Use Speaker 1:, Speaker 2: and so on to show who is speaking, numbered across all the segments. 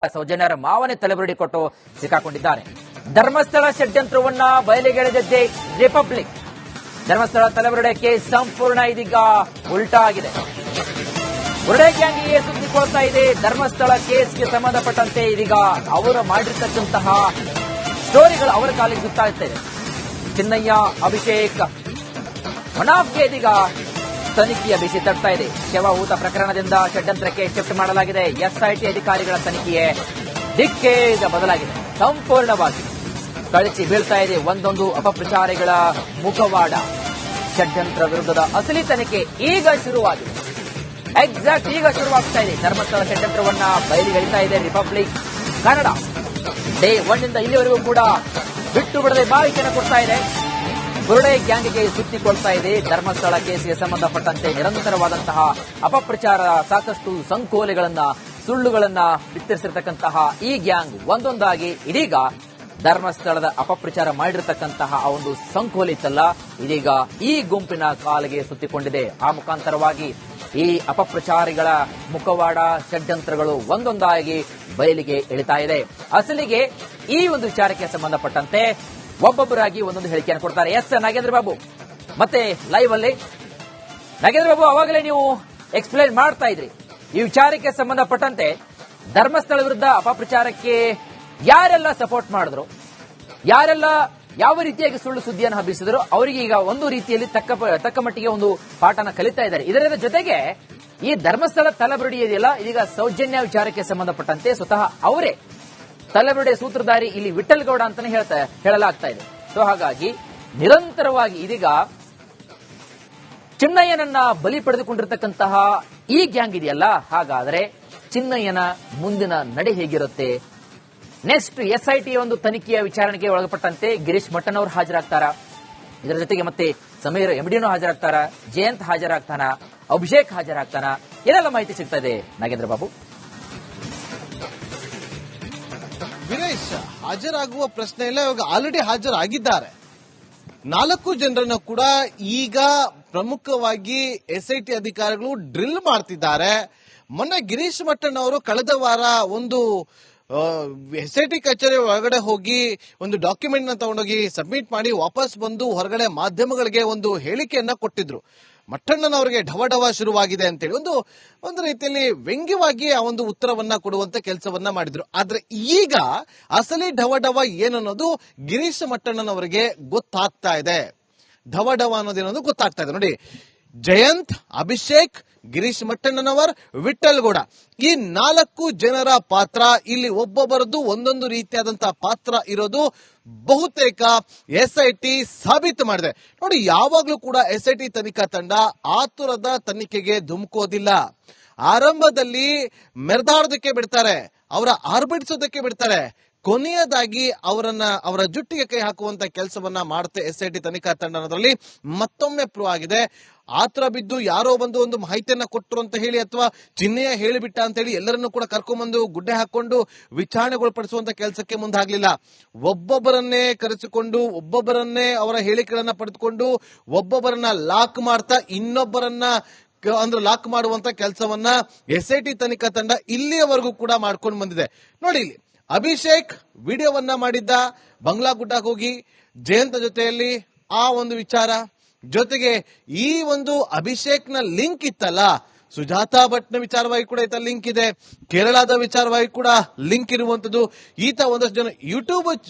Speaker 1: ಸೌಜನ್ಯರ ಮಾವನೇ ತಲೆಬುರುಡಿ ಕೊಟ್ಟು ಸಿಕ್ಕಾಕೊಂಡಿದ್ದಾರೆ. ಧರ್ಮಸ್ಥಳ ಷಡ್ಯಂತ್ರವನ್ನ ಬಯಲಿಗೆಳೆದಿದ್ದೇ ರಿಪಬ್ಲಿಕ್. ಧರ್ಮಸ್ಥಳ ತಲೆಬುರುಡೆಗೆ ಸಂಪೂರ್ಣ ಇದೀಗ ಉಲ್ಟಾ ಆಗಿದೆ. ಬುರುಡೆ ಗ್ಯಾಂಗಿಗೆ ಸುತ್ತಿಕೊಳ್ತಾ ಇದೆ. ಧರ್ಮಸ್ಥಳ ಕೇಸ್ಗೆ ಸಂಬಂಧಪಟ್ಟಂತೆ ಇದೀಗ ಅವರು ಮಾಡಿರ್ತಕ್ಕಂತಹ ಸ್ಟೋರಿಗಳು ಅವರ ಕಾಲಿಗೆ ಸುತ್ತಾ ಇದೆ. ಚಿನ್ನಯ್ಯ, ಅಭಿಷೇಕ್, ಮನಾಫ್ಗೆ ಇದೀಗ ತನಿಖೆಯ ಬಿಸಿ ತಡ್ತಾ ಇದೆ. ಶವ ಊತ ಪ್ರಕರಣದಿಂದ ಷಡ್ಯಂತ್ರಕ್ಕೆ ಶಿಫ್ಟ್ ಮಾಡಲಾಗಿದೆ. ಎಸ್ಐಟಿ ಅಧಿಕಾರಿಗಳ ತನಿಖೆಯೇ ದಿಕ್ಕೇ ಈಗ ಬದಲಾಗಿದೆ. ಸಂಪೂರ್ಣವಾಗಿ ಕಳಚಿ ಬೀಳ್ತಾ ಇದೆ ಒಂದೊಂದು ಅಪಪ್ರಚಾರಿಗಳ ಮುಖವಾಡ. ಷಡ್ಯಂತ್ರ ವಿರುದ್ಧದ ಅಸಲಿ ತನಿಖೆ ಈಗ ಶುರುವಾಗಿದೆ. ಎಕ್ಸಾಕ್ಟ್ ಈಗ ಶುರುವಾಗ್ತಾ ಇದೆ. ಧರ್ಮಸ್ಥಳ ಷಡ್ಯಂತ್ರವನ್ನ ಬಯಲಿಗೆಳಿತಾ ಇದೆ ರಿಪಬ್ಲಿಕ್ ಕನ್ನಡ. ಡೇ 1 ಇಂದ ಇಲ್ಲಿವರೆಗೂ ಕೂಡ ಬಿಟ್ಟು ಬಿಡದೆ ಮಾಹಿತಿಯನ್ನು ಕೊಡ್ತಾ ಇದೆ. ಬುರುಡೆ ಗ್ಯಾಂಗ್ಗೆ ಸುತ್ತಿಕೊಳ್ತಾ ಇದೆ. ಧರ್ಮಸ್ಥಳ ಕೇಸಿಗೆ ಸಂಬಂಧಪಟ್ಟಂತೆ ನಿರಂತರವಾದಂತಹ ಅಪಪ್ರಚಾರ, ಸಾಕಷ್ಟು ಸಂಕೋಲೆಗಳನ್ನ, ಸುಳ್ಳುಗಳನ್ನ ಬಿತ್ತರಿಸಿರ್ತಕ್ಕಂತಹ ಈ ಗ್ಯಾಂಗ್ ಒಂದೊಂದಾಗಿ ಇದೀಗ ಧರ್ಮಸ್ಥಳದ ಅಪಪ್ರಚಾರ ಮಾಡಿರತಕ್ಕಂತಹ ಆ ಒಂದು ಸಂಕೋಲೆ ಇತ್ತಲ್ಲ, ಇದೀಗ ಈ ಗುಂಪಿನ ಕಾಲಿಗೆ ಸುತ್ತಿಕೊಂಡಿದೆ. ಆ ಮುಖಾಂತರವಾಗಿ ಈ ಅಪಪ್ರಚಾರಿಗಳ ಮುಖವಾಡ, ಷಡ್ಯಂತ್ರಗಳು ಒಂದೊಂದಾಗಿ ಬಯಲಿಗೆ ಇಳಿತಾ ಇದೆ. ಅಸಲಿಗೆ ಈ ಒಂದು ವಿಚಾರಕ್ಕೆ ಸಂಬಂಧಪಟ್ಟಂತೆ ಒಬ್ಬೊಬ್ಬರಾಗಿ ಒಂದೊಂದು ಹೇಳಿಕೆಯನ್ನು ಕೊಡ್ತಾರೆ. ಎಸ್ ನಾಗೇಂದ್ರ ಬಾಬು ಮತ್ತೆ ಲೈವ್ ಅಲ್ಲಿ. ನಾಗೇಂದ್ರ ಬಾಬು, ಅವಾಗಲೇ ನೀವು ಎಕ್ಸ್ಪ್ಲೇನ್ ಮಾಡ್ತಾ ಇದ್ರಿ ಈ ವಿಚಾರಕ್ಕೆ ಸಂಬಂಧಪಟ್ಟಂತೆ ಧರ್ಮಸ್ಥಳ ವಿರುದ್ಧ ಅಪಪ್ರಚಾರಕ್ಕೆ ಯಾರೆಲ್ಲ ಸಪೋರ್ಟ್ ಮಾಡಿದ್ರು, ಯಾರೆಲ್ಲ ಯಾವ ರೀತಿಯಾಗಿ ಸುಳ್ಳು ಸುದ್ದಿಯನ್ನು ಹಬ್ಬಿಸಿದ್ರು, ಅವರಿಗೆ ಈಗ ಒಂದು ರೀತಿಯಲ್ಲಿ ತಕ್ಕ ಮಟ್ಟಿಗೆ ಒಂದು ಪಾಠನ ಕಲಿತಾ ಇದ್ದಾರೆ. ಇದರ ಜೊತೆಗೆ ಈ ಧರ್ಮಸ್ಥಳ ತಲೆಬುರುಡಿ ಇದೆಯಲ್ಲ, ಇದೀಗ ಸೌಜನ್ಯ ವಿಚಾರಕ್ಕೆ ಸಂಬಂಧಪಟ್ಟಂತೆ ಸ್ವತಃ ಅವರೇ ತಲೆಬುರುಡೆ ಸೂತ್ರಧಾರಿ ಇಲ್ಲಿ ವಿಠಲ್ ಗೌಡ ಅಂತಾನೆ ಹೇಳಲಾಗ್ತಾ ಇದೆ. ಸೊ ಹಾಗಾಗಿ ನಿರಂತರವಾಗಿ ಇದೀಗ ಚಿನ್ನಯ್ಯನನ್ನ ಬಲಿ ಪಡೆದುಕೊಂಡಿರತಕ್ಕಂತಹ ಈ ಗ್ಯಾಂಗ್ ಇದೆಯಲ್ಲ, ಹಾಗಾದ್ರೆ ಚಿನ್ನಯ್ಯನ ಮುಂದಿನ ನಡೆ ಹೇಗಿರುತ್ತೆ? ನೆಕ್ಸ್ಟ್ ಎಸ್ಐಟಿ ಒಂದು ತನಿಖೆಯ ವಿಚಾರಣೆಗೆ ಒಳಪಟ್ಟಂತೆ ಗಿರೀಶ್ ಮಟ್ಟನ್ ಅವರು ಹಾಜರಾಗ್ತಾರ, ಇದರ ಜೊತೆಗೆ ಮತ್ತೆ ಸಮೀರ್ ಎಂಡಿನೂ ಹಾಜರಾಗ್ತಾರ, ಜಯಂತ್ ಹಾಜರಾಗ್ತಾನ, ಅಭಿಷೇಕ್ ಹಾಜರಾಗ್ತಾನ, ಏನೆಲ್ಲ ಮಾಹಿತಿ ಸಿಗ್ತಾ ಇದೆ ನಾಗೇಂದ್ರ ಬಾಬು?
Speaker 2: ವೀರೇಶ್, ಹಾಜರಾಗುವ ಪ್ರಶ್ನೆ ಇಲ್ಲ. ಇವಾಗ ಆಲ್ರೆಡಿ ಹಾಜರಾಗಿದ್ದಾರೆ 4 ಜನರನ್ನು ಕೂಡ. ಈಗ ಪ್ರಮುಖವಾಗಿ ಎಸ್ಐಟಿ ಅಧಿಕಾರಿಗಳು ಡ್ರಿಲ್ ಮಾಡ್ತಿದ್ದಾರೆ. ಮೊನ್ನೆ ಗಿರೀಶ್ ಮಟ್ಟನ್ ಅವರು ಕಳೆದ ವಾರ ಒಂದು ಎಸ್ಐಟಿ ಕಚೇರಿ ಒಳಗಡೆ ಹೋಗಿ ಒಂದು ಡಾಕ್ಯುಮೆಂಟ್ ನ ತಗೊಂಡೋಗಿ ಸಬ್ಮಿಟ್ ಮಾಡಿ ವಾಪಸ್ ಬಂದು ಹೊರಗಡೆ ಮಾಧ್ಯಮಗಳಿಗೆ ಒಂದು ಹೇಳಿಕೆಯನ್ನ ಕೊಟ್ಟಿದ್ರು. ಮಟ್ಟಣ್ಣನವರಿಗೆ ಢವಢವ ಶುರುವಾಗಿದೆ ಅಂತೇಳಿ ಒಂದು ರೀತಿಯಲ್ಲಿ ವ್ಯಂಗ್ಯವಾಗಿ ಆ ಒಂದು ಉತ್ತರವನ್ನ ಕೊಡುವಂತ ಕೆಲಸವನ್ನ ಮಾಡಿದ್ರು. ಆದ್ರೆ ಈಗ ಅಸಲಿ ಢವಢವ ಏನನ್ನೋದು ಗಿರೀಶ್ ಮಟ್ಟಣ್ಣನವರಿಗೆ ಗೊತ್ತಾಗ್ತಾ ಇದೆ. ಢವಢವ ಅನ್ನೋದೇನೋದು ಗೊತ್ತಾಗ್ತಾ ಇದೆ. ನೋಡಿ, ಜಯಂತ್, ಅಭಿಷೇಕ್, ಗಿರೀಶ್ ಮಟ್ಟಣ್ಣನವರ್, ವಿಠಲ್ ಗೌಡ, ಈ 4 ಜನರ ಪಾತ್ರ ಇಲ್ಲಿ ಒಬ್ಬೊಬ್ಬರದ್ದು ಒಂದೊಂದು ರೀತಿಯಾದಂತಹ ಪಾತ್ರ ಇರೋದು ಬಹುತೇಕ ಎಸ್ಐಟಿ ಸಾಬೀತು ಮಾಡಿದೆ. ನೋಡಿ, ಯಾವಾಗ್ಲೂ ಕೂಡ ಎಸ್ಐಟಿ ತನಿಖಾ ತಂಡ ಆತುರದ ತನಿಖೆಗೆ ಧುಮುಕೋದಿಲ್ಲ. ಆರಂಭದಲ್ಲಿ ಮೆರೆದಾಡೋದಕ್ಕೆ ಬಿಡ್ತಾರೆ, ಅವರ ಆರ್ಬಿಡಿಸೋದಕ್ಕೆ ಬಿಡ್ತಾರೆ, ಕೊನೆಯದಾಗಿ ಅವರ ಜುಟ್ಟಿಗೆ ಕೈ ಹಾಕುವಂತ ಕೆಲಸವನ್ನ ಮಾಡುತ್ತೆ ಎಸ್ಐಟಿ ತನಿಖಾ ತಂಡ ಅನ್ನೋದ್ರಲ್ಲಿ ಮತ್ತೊಮ್ಮೆ ಪ್ರೂವ್ ಆಗಿದೆ. ಆತರ ಬಿದ್ದು ಯಾರೋ ಬಂದು ಒಂದು ಮಾಹಿತಿಯನ್ನ ಕೊಟ್ಟರು ಅಂತ ಹೇಳಿ ಅಥವಾ ಚಿನ್ನಯ್ಯ ಹೇಳಿಬಿಟ್ಟ ಅಂತ ಹೇಳಿ ಎಲ್ಲರನ್ನೂ ಕೂಡ ಕರ್ಕೊಂಡ್ಬಂದು ಗುಡ್ಡೆ ಹಾಕೊಂಡು ವಿಚಾರಣೆಗೊಳಪಡಿಸುವಂತ ಕೆಲಸಕ್ಕೆ ಮುಂದಾಗ್ಲಿಲ್ಲ. ಒಬ್ಬೊಬ್ಬರನ್ನೇ ಕರೆಸಿಕೊಂಡು, ಒಬ್ಬೊಬ್ಬರನ್ನೇ ಅವರ ಹೇಳಿಕೆಗಳನ್ನ ಪಡೆದುಕೊಂಡು, ಒಬ್ಬೊಬ್ಬರನ್ನ ಲಾಕ್ ಮಾಡ್ತಾ ಇನ್ನೊಬ್ಬರನ್ನ ಲಾಕ್ ಮಾಡುವಂತ ಕೆಲಸವನ್ನ ಎಸ್ಐಟಿ ತನಿಖಾ ತಂಡ ಇಲ್ಲಿಯವರೆಗೂ ಕೂಡ ಮಾಡ್ಕೊಂಡು ಬಂದಿದೆ. ನೋಡಿ, ಇಲ್ಲಿ ಅಭಿಷೇಕ್ ವಿಡಿಯೋವನ್ನ ಮಾಡಿದ್ದ ಬಂಗ್ಲಾ ಗುಡ್ಡಕ್ಕೆ ಹೋಗಿ ಜಯಂತ ಜೊತೆಯಲ್ಲಿ, ಆ ಒಂದು ವಿಚಾರ ಜೊತೆಗೆ ಈ ಒಂದು ಅಭಿಷೇಕ್ ನ ಲಿಂಕ್ ಇತ್ತಲ್ಲ, ಸುಜಾತಾ ಭಟ್ನ ವಿಚಾರವಾಗಿ ಕೂಡ ಈತ ಲಿಂಕ್ ಇದೆ, ಕೇರಳದ ವಿಚಾರವಾಗಿ ಕೂಡ ಲಿಂಕ್ ಇರುವಂತದ್ದು. ಈತ ಒಂದಷ್ಟು ಜನ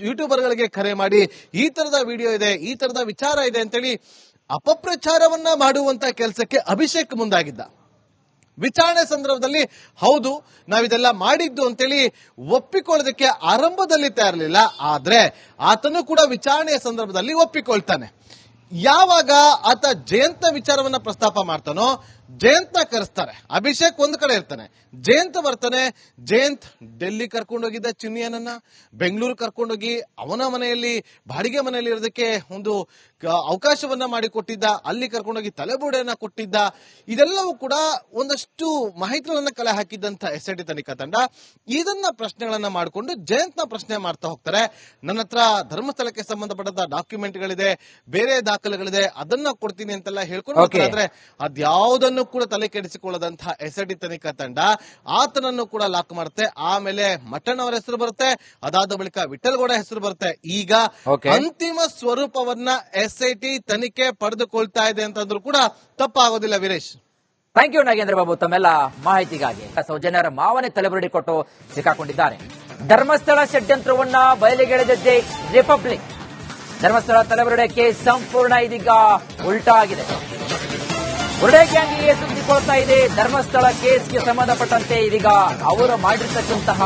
Speaker 2: ಯೂಟ್ಯೂಬರ್ಗಳಿಗೆ ಕರೆ ಮಾಡಿ ಈ ತರದ ವಿಡಿಯೋ ಇದೆ, ಈ ತರದ ವಿಚಾರ ಇದೆ ಅಂತೇಳಿ ಅಪಪ್ರಚಾರವನ್ನ ಮಾಡುವಂತ ಕೆಲಸಕ್ಕೆ ಅಭಿಷೇಕ್ ಮುಂದಾಗಿದ್ದ. ವಿಚಾರಣೆ ಸಂದರ್ಭದಲ್ಲಿ ಹೌದು ನಾವಿದೆಲ್ಲ ಮಾಡಿದ್ದು ಅಂತೇಳಿ ಒಪ್ಪಿಕೊಳ್ಳೋದಕ್ಕೆ ಆರಂಭದಲ್ಲಿ ತಯಾರಿರಲಿಲ್ಲ. ಆದ್ರೆ ಆತನು ಕೂಡ ವಿಚಾರಣೆಯ ಸಂದರ್ಭದಲ್ಲಿ ಒಪ್ಪಿಕೊಳ್ತಾನೆ. ಯಾವಾಗ ಆತ ಜಯಂತ ವಿಚಾರವನ್ನ ಪ್ರಸ್ತಾಪ ಮಾಡ್ತಾನೋ, ಜಯಂತ ಕರೆಸ್ತಾರೆ, ಅಭಿಷೇಕ್ ಒಂದು ಕಡೆ ಇರ್ತಾನೆ, ಜಯಂತ್ ಬರ್ತಾನೆ. ಜಯಂತ್ ಡೆಲ್ಲಿ ಕರ್ಕೊಂಡೋಗಿದ್ದ ಚಿನ್ನಯ್ಯನನ್ನ, ಬೆಂಗಳೂರು ಕರ್ಕೊಂಡೋಗಿ ಅವನ ಮನೆಯಲ್ಲಿ, ಬಾಡಿಗೆ ಮನೆಯಲ್ಲಿ ಇರೋದಕ್ಕೆ ಒಂದು ಅವಕಾಶವನ್ನ ಮಾಡಿಕೊಟ್ಟಿದ್ದ, ಅಲ್ಲಿ ಕರ್ಕೊಂಡೋಗಿ ತಲೆಬುರುಡೆಯನ್ನ ಕೊಟ್ಟಿದ್ದ. ಇದೆಲ್ಲವೂ ಕೂಡ ಒಂದಷ್ಟು ಮಾಹಿತಿಗಳನ್ನ ಕಲೆ ಹಾಕಿದ್ದಂತ ಎಸ್ಐಟಿ ತನಿಖಾ ತಂಡ ಇದನ್ನ ಪ್ರಶ್ನೆಗಳನ್ನ ಮಾಡಿಕೊಂಡು ಜಯಂತ್ನ ಪ್ರಶ್ನೆ ಮಾಡ್ತಾ ಹೋಗ್ತಾರೆ. ನನ್ನ ಹತ್ರ ಧರ್ಮಸ್ಥಳಕ್ಕೆ ಸಂಬಂಧಪಟ್ಟಂತ ಡಾಕ್ಯುಮೆಂಟ್ಗಳಿದೆ, ಬೇರೆ ದಾಖಲೆಗಳಿದೆ, ಅದನ್ನ ಕೊಡ್ತೀನಿ ಅಂತೆಲ್ಲ ಹೇಳ್ಕೊಂಡು, ಆದ್ರೆ ಅದ್ಯಾವುದನ್ನು ಏನು ಕೂಡ ತಲೆ ಕೆಡಿಸಿಕೊಳ್ಳದಂತಹ SIT ತನಿಖಾ ತಂಡ ಆತನನ್ನು ಕೂಡ ಲಾಕ್ ಮಾಡುತ್ತೆ. ಆಮೇಲೆ ಮಟ್ಟಣ್ಣ ಅವರ ಹೆಸರು ಬರುತ್ತೆ, ಅದಾದ ಬಳಿಕ ವಿಠಲ್ಗೌಡ ಹೆಸರು ಬರುತ್ತೆ. ಈಗ ಅಂತಿಮ ಸ್ವರೂಪವನ್ನ SIT ತನಿಖೆ ಪಡೆದುಕೊಳ್ತಾ ಇದೆ ಅಂತಂದ್ರೂ ಕೂಡ ತಪ್ಪಾಗೋದಿಲ್ಲ. ವೀರೇಶ್,
Speaker 1: ಥ್ಯಾಂಕ್ ಯು ನಾಗೇಂದ್ರ ಬಾಬು ತಮ್ಮೆಲ್ಲ ಮಾಹಿತಿಗಾಗಿ. ಸೌಜನ್ಯರ ಮಾವನೇ ತಲೆಬುರುಡಿ ಕೊಟ್ಟು ಸಿಕ್ಕಾಕೊಂಡಿದ್ದಾರೆ. ಧರ್ಮಸ್ಥಳ ಷಡ್ಯಂತ್ರವನ್ನ ಬಯಲಿಗೆಳೆದಿದ್ದೆ ರಿಪಬ್ಲಿಕ್. ಧರ್ಮಸ್ಥಳ ತಲೆಬುರುಡೆಗೆ ಸಂಪೂರ್ಣ ಇದೀಗ ಉಲ್ಟಾ ಆಗಿದೆ. ಬುರುಡೆ ಗ್ಯಾಂಗಿಗೆ ಸುತ್ತಿಕೊಳ್ತಾ ಇದೆ. ಧರ್ಮಸ್ಥಳ ಕೇಸ್ಗೆ ಸಂಬಂಧಪಟ್ಟಂತೆ ಇದೀಗ ಅವರು ಮಾಡಿರ್ತಕ್ಕಂತಹ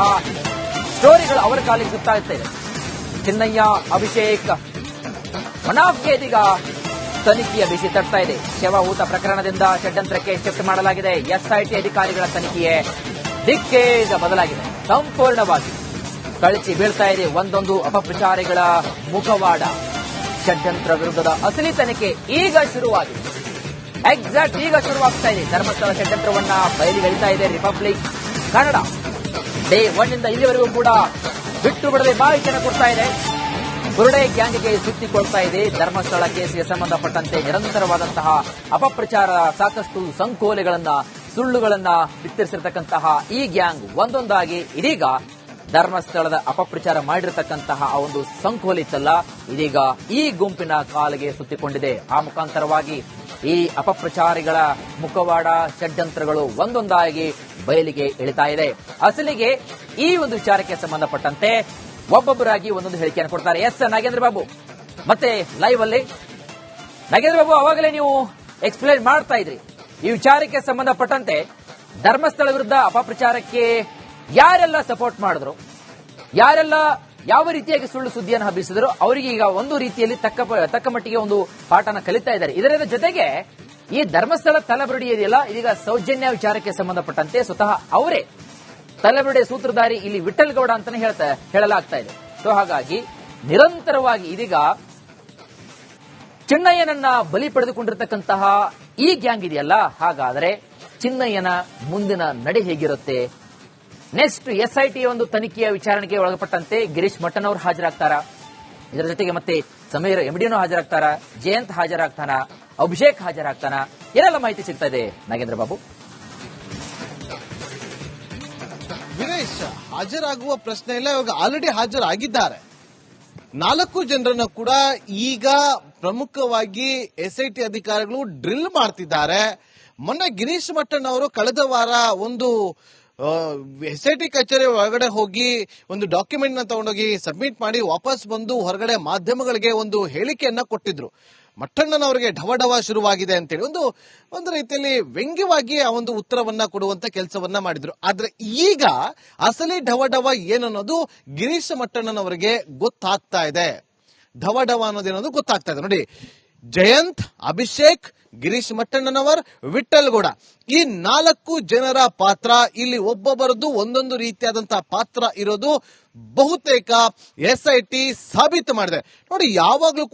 Speaker 1: ಸ್ಟೋರಿಗಳು ಅವರ ಕಾಲಿಗೆ ಸುತ್ತಾಗ್ತಾ ಇದೆ. ಚಿನ್ನಯ್ಯ, ಅಭಿಷೇಕ್, ಮನಾಫ್ಗೆ ಇದೀಗ ತನಿಖೆಯ ಬಿಸಿ ತಟ್ತಾ ಇದೆ. ಶವ ಊತ ಪ್ರಕರಣದಿಂದ ಷಡ್ಯಂತ್ರಕ್ಕೆ ಶಿಫ್ಟ್ ಮಾಡಲಾಗಿದೆ. SIT ಅಧಿಕಾರಿಗಳ ತನಿಖೆಯೇ ದಿಕ್ಕೇ ಈಗ ಬದಲಾಗಿದೆ. ಸಂಪೂರ್ಣವಾಗಿ ಕಳಚಿ ಬೀಳ್ತಾ ಇದೆ ಒಂದೊಂದು ಅಪಪ್ರಚಾರಿಗಳ ಮುಖವಾಡ. ಷಡ್ಯಂತ್ರ ವಿರುದ್ಧದ ಅಸಲಿ ತನಿಖೆ ಈಗ ಶುರುವಾಗಿದೆ. ಎಕ್ಸಾಕ್ಟ್ ಈಗ ಶುರುವಾಗ್ತಾ ಇದೆ. ಧರ್ಮಸ್ಥಳ ಷಡ್ಯಂತ್ರವನ್ನ ಬಯಲಿಗೆಳಿತಾ ಇದೆ ರಿಪಬ್ಲಿಕ್ ಕನ್ನಡ. ಡೇ 1 ಇಂದ ಇಲ್ಲಿವರೆಗೂ ಕೂಡ ಬಿಟ್ಟು ಬಿಡದೆ ಮಾಹಿತಿಯನ್ನು ಕೊಡ್ತಾ ಇದೆ. ಬುರುಡೆ ಗ್ಯಾಂಗ್ಗೆ ಸುತ್ತಿಕೊಳ್ತಾ ಇದೆ. ಧರ್ಮಸ್ಥಳ ಕೇಸ್ಗೆ ಸಂಬಂಧಪಟ್ಟಂತೆ ನಿರಂತರವಾದಂತಹ ಅಪಪ್ರಚಾರ, ಸಾಕಷ್ಟು ಸಂಕೋಲೆಗಳನ್ನ, ಸುಳ್ಳುಗಳನ್ನ ಬಿತ್ತರಿಸಿರ್ತಕ್ಕಂತಹ ಈ ಗ್ಯಾಂಗ್ ಒಂದೊಂದಾಗಿ ಇದೀಗ ಧರ್ಮಸ್ಥಳದ ಅಪಪ್ರಚಾರ ಮಾಡಿರತಕ್ಕಂತಹ ಆ ಒಂದು ಸಂಕೋಲಿತ್ತಲ್ಲ, ಇದೀಗ ಈ ಗುಂಪಿನ ಕಾಲಿಗೆ ಸುತ್ತಿಕೊಂಡಿದೆ. ಆ ಮುಖಾಂತರವಾಗಿ ಈ ಅಪಪ್ರಚಾರಿಗಳ ಮುಖವಾಡ, ಷಡ್ಯಂತ್ರಗಳು ಒಂದೊಂದಾಗಿ ಬಯಲಿಗೆ ಇಳಿತಾ ಇದೆ. ಅಸಲಿಗೆ ಈ ಒಂದು ವಿಚಾರಕ್ಕೆ ಸಂಬಂಧಪಟ್ಟಂತೆ ಒಬ್ಬೊಬ್ಬರಾಗಿ ಒಂದೊಂದು ಹೇಳಿಕೆಯನ್ನು ಕೊಡ್ತಾರೆ. ಎಸ್ ನಾಗೇಂದ್ರ ಬಾಬು, ಮತ್ತೆ ಲೈವ್ ಅಲ್ಲಿ ನಾಗೇಂದ್ರ ಬಾಬು, ಅವಾಗಲೇ ನೀವು ಎಕ್ಸ್ಪ್ಲೇನ್ ಮಾಡ್ತಾ ಇದ್ರಿ ಈ ವಿಚಾರಕ್ಕೆ ಸಂಬಂಧಪಟ್ಟಂತೆ ಧರ್ಮಸ್ಥಳ ವಿರುದ್ಧ ಅಪಪ್ರಚಾರಕ್ಕೆ ಯಾರೆಲ್ಲ ಸಪೋರ್ಟ್ ಮಾಡಿದ್ರು, ಯಾರೆಲ್ಲ ಯಾವ ರೀತಿಯಾಗಿ ಸುಳ್ಳು ಸುದ್ದಿಯನ್ನು ಹಬ್ಬಿಸಿದ್ರು, ಅವರಿಗೆ ಈಗ ಒಂದು ರೀತಿಯಲ್ಲಿ ತಕ್ಕ ಮಟ್ಟಿಗೆ ಒಂದು ಪಾಠನ ಕಲಿತಾ ಇದ್ದಾರೆ. ಇದರ ಜೊತೆಗೆ ಈ ಧರ್ಮಸ್ಥಳ ತಲೆಬುರುಡಿ ಇದೆಯಲ್ಲ, ಇದೀಗ ಸೌಜನ್ಯ ವಿಚಾರಕ್ಕೆ ಸಂಬಂಧಪಟ್ಟಂತೆ ಸ್ವತಃ ಅವರೇ ತಲೆಬುರುಡೆ ಸೂತ್ರಧಾರಿ ಇಲ್ಲಿ ವಿಠಲ್ಗೌಡ ಅಂತಾನೆ ಹೇಳಲಾಗ್ತಾ ಇದೆ. ಸೊ ಹಾಗಾಗಿ ನಿರಂತರವಾಗಿ ಇದೀಗ ಚಿನ್ನಯ್ಯನನ್ನ ಬಲಿ ಪಡೆದುಕೊಂಡಿರತಕ್ಕಂತಹ ಈ ಗ್ಯಾಂಗ್ ಇದೆಯಲ್ಲ, ಹಾಗಾದ್ರೆ ಚಿನ್ನಯ್ಯನ ಮುಂದಿನ ನಡೆ ಹೇಗಿರುತ್ತೆ? ನೆಕ್ಸ್ಟ್ SIT ಒಂದು ತನಿಖೆಯ ವಿಚಾರಣೆಗೆ ಒಳಪಟ್ಟಂತೆ ಗಿರೀಶ್ ಮಟ್ಟನ್ ಅವರು ಹಾಜರಾಗ್ತಾರಾ? ಇದರ ಜೊತೆಗೆ ಮತ್ತೆ ಸಮೀರ್ MDನೂ ಹಾಜರಾಗ್ತಾರಾ? ಜಯಂತ್ ಹಾಜರಾಗ್ತಾನ? ಅಭಿಷೇಕ್ ಹಾಜರಾಗ್ತಾನ? ಏನೆಲ್ಲ ಮಾಹಿತಿ ಸಿಗ್ತಾ ಇದೆ ನಾಗೇಂದ್ರ ಬಾಬು?
Speaker 2: ವೀರೇಶ್, ಹಾಜರಾಗುವ ಪ್ರಶ್ನೆ ಇಲ್ಲ. ಇವಾಗ ಆಲ್ರೆಡಿ ಹಾಜರಾಗಿದ್ದಾರೆ 4 ಜನರನ್ನ ಕೂಡ. ಈಗ ಪ್ರಮುಖವಾಗಿ SIT ಅಧಿಕಾರಿಗಳು ಡ್ರಿಲ್ ಮಾಡ್ತಿದ್ದಾರೆ. ಮೊನ್ನೆ ಗಿರೀಶ್ ಮಟ್ಟನ್ ಅವರು ಕಳೆದ ವಾರ ಒಂದು SIT ಕಚೇರಿ ಒಳಗಡೆ ಹೋಗಿ ಒಂದು ಡಾಕ್ಯುಮೆಂಟ್ ನ ತಗೊಂಡೋಗಿ ಸಬ್ಮಿಟ್ ಮಾಡಿ ವಾಪಸ್ ಬಂದು ಹೊರಗಡೆ ಮಾಧ್ಯಮಗಳಿಗೆ ಒಂದು ಹೇಳಿಕೆಯನ್ನ ಕೊಟ್ಟಿದ್ರು. ಮಟ್ಟಣ್ಣನವರಿಗೆ ಢವಢವ ಶುರುವಾಗಿದೆ ಅಂತೇಳಿ ಒಂದು ರೀತಿಯಲ್ಲಿ ವ್ಯಂಗ್ಯವಾಗಿ ಆ ಒಂದು ಉತ್ತರವನ್ನ ಕೊಡುವಂತ ಕೆಲಸವನ್ನ ಮಾಡಿದ್ರು. ಆದ್ರೆ ಈಗ ಅಸಲಿ ಢವಢವ ಏನನ್ನೋದು ಗಿರೀಶ್ ಮಟ್ಟಣ್ಣನವರಿಗೆ ಗೊತ್ತಾಗ್ತಾ ಇದೆ. ಢವಢವ ಅನ್ನೋದೇನೋದು ಗೊತ್ತಾಗ್ತಾ ಇದೆ. ನೋಡಿ, ಜಯಂತ್, ಅಭಿಷೇಕ್, ಗಿರೀಶ್ ಮಟ್ಟಣ್ಣನವರ್, ವಿಠಲ್ಗೌಡ, ಈ 4 ಜನರ ಪಾತ್ರ ಇಲ್ಲಿ ಒಬ್ಬೊಬ್ಬರದ್ದು ಒಂದೊಂದು ರೀತಿಯಾದಂತಹ ಪಾತ್ರ ಇರೋದು ಬಹುತೇಕ SIT ಸಾಬೀತು ಮಾಡಿದೆ. ನೋಡಿ, ಯಾವಾಗ್ಲೂ ಕೂಡ